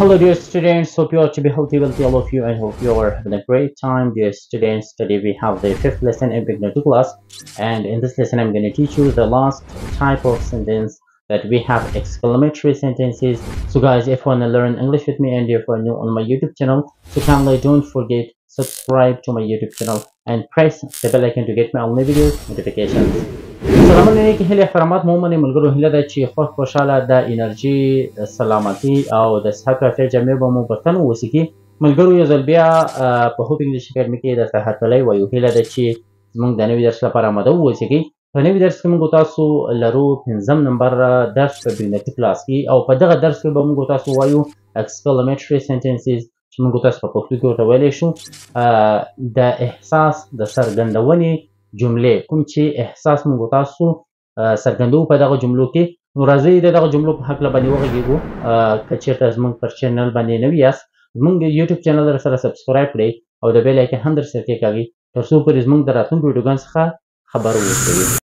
Hello, dear students. Hope you are to be healthy, wealthy, all of you, and hope you are having a great time, dear students. Today we have the fifth lesson in beginner to class, and in this lesson, I'm going to teach you the last type of sentence that we have exclamatory sentences. So, guys, if you want to learn English with me and if you're new on my YouTube channel, so kindly don't forget subscribe to my YouTube channel and press the bell icon to get my all new videos notifications. سلامونه کې هلي احترامات مو منې ملګرو هیله ده چې خوشحاله د انرژي سلامتي او د صحت عافیت جامع به مو په تن ووسیږي ملګرو یو ځل بیا په هوپ انګلیش اکیډمي کې درته هرکلی وایو هیله ده چې زموږ د نوي درس لپاره آماده واوسیږئ په نوي درس کې موږ تاسو لرو 5 نمبر درس په بګنري کلاس کې او په دغه درس کې به موږ تاسو وایو exclamatory sentences چې موږ تاسو په پښتو کې ورته ویلی شو د احساس د څرګندونې جملې کوم چې احساس موږ تاسو څرګندوو په دغه جملو کې نو راځئ د دغه جملو په هکله باندې وغږیږو که چېرته زموږ پر چینل باندې نوي یاست زموږ یوټیوب چینل سره سبسکرایب کړئ او د بیل آیکن هم در سره کېکاږئ تر څو پورې زموږ د راتلونکو ویډیوګانو څخه خبر واوسئ